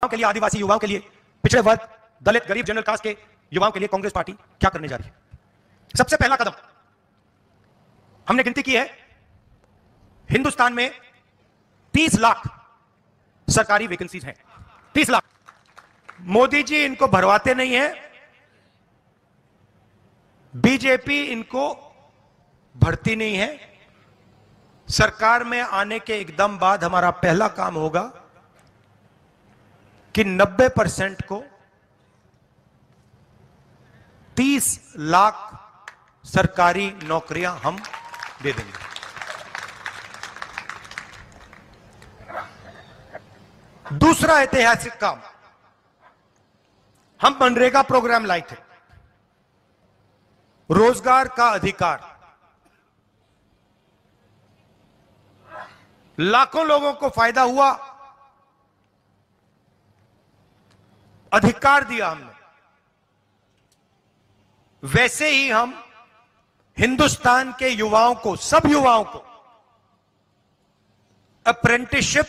के लिए, आदिवासी युवाओं के लिए, पिछड़े वर्ग, दलित, गरीब, जनरल कास्ट के युवाओं के लिए कांग्रेस पार्टी क्या करने जा रही है? सबसे पहला कदम हमने गिनती की है, हिंदुस्तान में 30 लाख सरकारी वैकेंसीज हैं। 30 लाख। मोदी जी इनको भरवाते नहीं है, बीजेपी इनको भरती नहीं है। सरकार में आने के एकदम बाद हमारा पहला काम होगा कि 90% को 30 लाख सरकारी नौकरियां हम दे देंगे। दूसरा ऐतिहासिक काम, हम मनरेगा प्रोग्राम लाए थे, रोजगार का अधिकार। लाखों लोगों को फायदा हुआ, अधिकार दिया हमने। वैसे ही हम हिंदुस्तान के युवाओं को, सब युवाओं को अप्रेंटिसशिप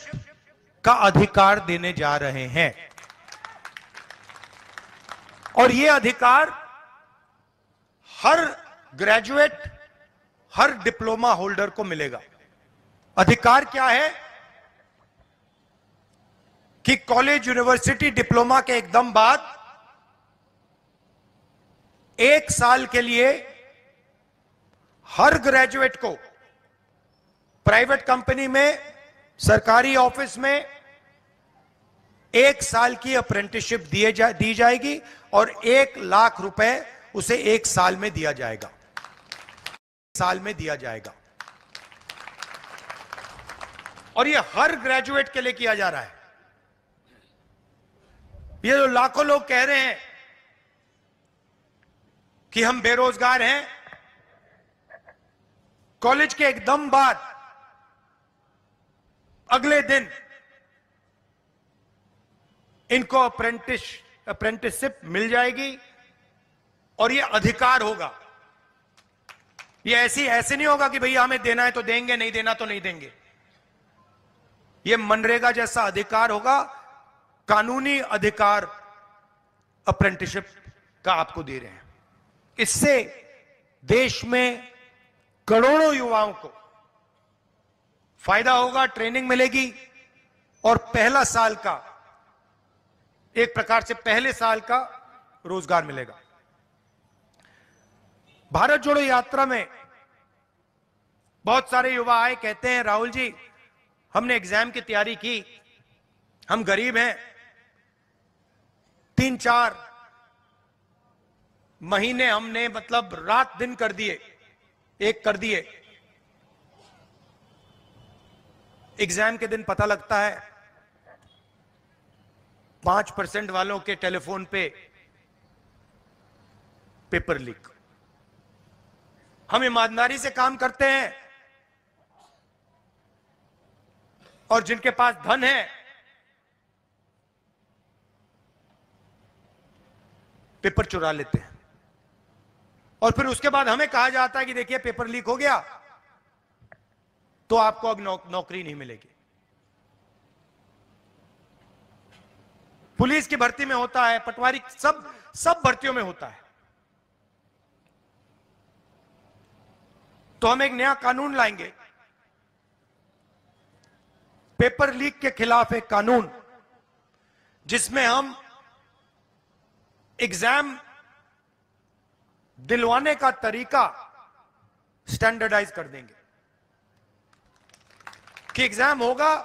का अधिकार देने जा रहे हैं। और यह अधिकार हर ग्रेजुएट, हर डिप्लोमा होल्डर को मिलेगा। अधिकार क्या है कि कॉलेज, यूनिवर्सिटी, डिप्लोमा के एकदम बाद 1 साल के लिए हर ग्रेजुएट को प्राइवेट कंपनी में, सरकारी ऑफिस में 1 साल की अप्रेंटिसशिप दी जाएगी और 1 लाख रुपए उसे 1 साल में दिया जाएगा। साल में दिया जाएगा। और ये हर ग्रेजुएट के लिए किया जा रहा है। ये जो लाखों लोग कह रहे हैं कि हम बेरोजगार हैं, कॉलेज के एकदम बाद अगले दिन इनको अप्रेंटिसशिप मिल जाएगी और ये अधिकार होगा। ये ऐसे नहीं होगा कि भैया हमें देना है तो देंगे, नहीं देना तो नहीं देंगे। ये मनरेगा जैसा अधिकार होगा, कानूनी अधिकार अप्रेंटिसशिप का आपको दे रहे हैं। इससे देश में करोड़ों युवाओं को फायदा होगा, ट्रेनिंग मिलेगी और पहला साल का, एक प्रकार से पहले साल का रोजगार मिलेगा। भारत जोड़ो यात्रा में बहुत सारे युवा आए, कहते हैं राहुल जी हमने एग्जाम की तैयारी की, हम गरीब हैं, 3-4 महीने हमने मतलब रात दिन कर दिए, एक कर दिए। एग्जाम के दिन पता लगता है 5% वालों के टेलीफोन पे पेपर लीक। हम ईमानदारी से काम करते हैं और जिनके पास धन है पेपर चुरा लेते हैं और फिर उसके बाद हमें कहा जाता है कि देखिए पेपर लीक हो गया तो आपको अब नौकरी नहीं मिलेगी। पुलिस की भर्ती में होता है, पटवारी, सब भर्तियों में होता है। तो हम एक नया कानून लाएंगे, पेपर लीक के खिलाफ एक कानून, जिसमें हम एग्जाम दिलवाने का तरीका स्टैंडर्डाइज कर देंगे कि एग्जाम होगा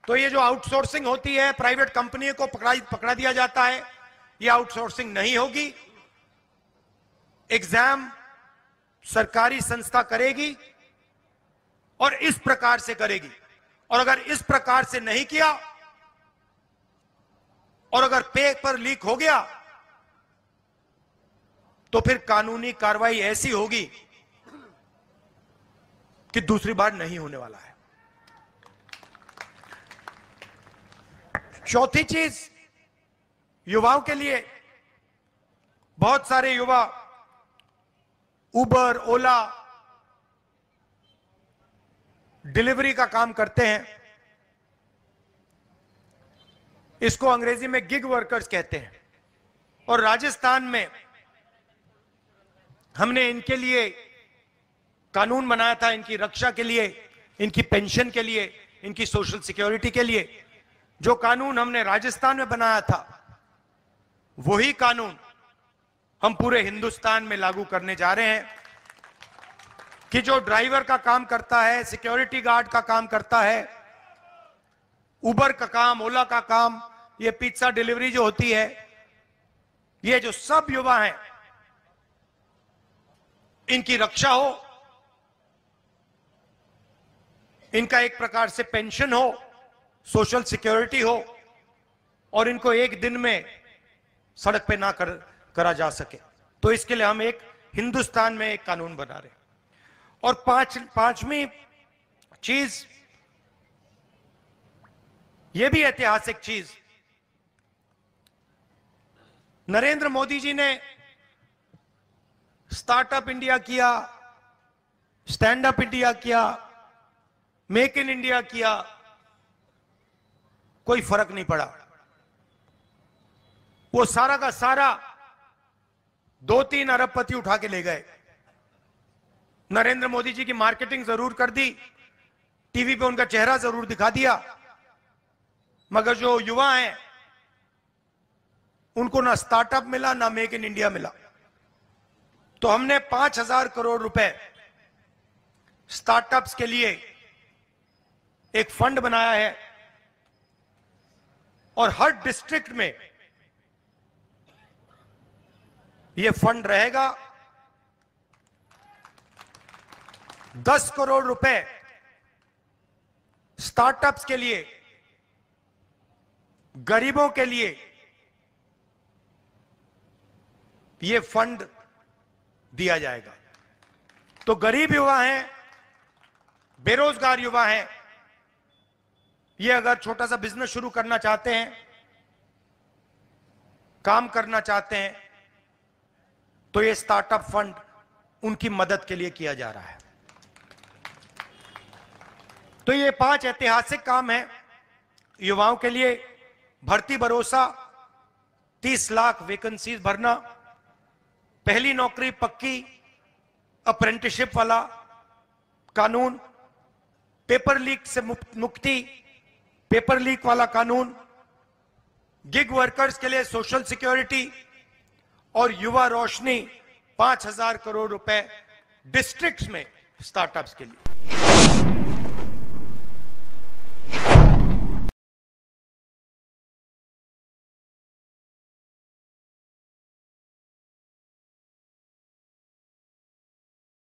तो ये जो आउटसोर्सिंग होती है, प्राइवेट कंपनी को पकड़ा दिया जाता है, ये आउटसोर्सिंग नहीं होगी। एग्जाम सरकारी संस्था करेगी और इस प्रकार से करेगी। और अगर इस प्रकार से नहीं किया और अगर पेपर लीक हो गया तो फिर कानूनी कार्रवाई ऐसी होगी कि दूसरी बार नहीं होने वाला है। चौथी चीज, युवाओं के लिए बहुत सारे युवा उबर, ओला, डिलीवरी का काम करते हैं। इसको अंग्रेजी में गिग वर्कर्स कहते हैं। और राजस्थान में हमने इनके लिए कानून बनाया था, इनकी रक्षा के लिए, इनकी पेंशन के लिए, इनकी सोशल सिक्योरिटी के लिए। जो कानून हमने राजस्थान में बनाया था वही कानून हम पूरे हिंदुस्तान में लागू करने जा रहे हैं कि जो ड्राइवर का काम करता है, सिक्योरिटी गार्ड का काम करता है, उबर का काम, ओला का काम, ये पिज्जा डिलीवरी जो होती है, ये जो सब युवा हैं, इनकी रक्षा हो, इनका एक प्रकार से पेंशन हो, सोशल सिक्योरिटी हो, और इनको एक दिन में सड़क पे ना करा जा सके। तो इसके लिए हम एक हिंदुस्तान में एक कानून बना रहे हैं। और पांचवी चीज, यह भी ऐतिहासिक चीज, नरेंद्र मोदी जी ने स्टार्टअप इंडिया किया, स्टैंड अप इंडिया किया, मेक इन इंडिया किया, कोई फर्क नहीं पड़ा। वो सारा का सारा 2-3 अरबपति उठा के ले गए। नरेंद्र मोदी जी की मार्केटिंग जरूर कर दी, टीवी पे उनका चेहरा जरूर दिखा दिया, मगर जो युवा हैं उनको ना स्टार्टअप मिला, ना मेक इन इंडिया मिला। तो हमने 5,000 करोड़ रुपए स्टार्टअप्स के लिए एक फंड बनाया है, और हर डिस्ट्रिक्ट में यह फंड रहेगा। 10 करोड़ रुपए स्टार्टअप्स के लिए, गरीबों के लिए यह फंड दिया जाएगा। तो गरीब युवा हैं, बेरोजगार युवा हैं, ये अगर छोटा सा बिजनेस शुरू करना चाहते हैं, काम करना चाहते हैं, तो ये स्टार्टअप फंड उनकी मदद के लिए किया जा रहा है। तो ये 5 ऐतिहासिक काम हैं युवाओं के लिए। भर्ती भरोसा, 30 लाख वैकेंसीज भरना, पहली नौकरी पक्की, अप्रेंटिसशिप वाला कानून, पेपर लीक से मुक्ति, पेपर लीक वाला कानून, गिग वर्कर्स के लिए सोशल सिक्योरिटी, और युवा रोशनी 5,000 करोड़ रुपए डिस्ट्रिक्ट्स में स्टार्टअप्स के लिए।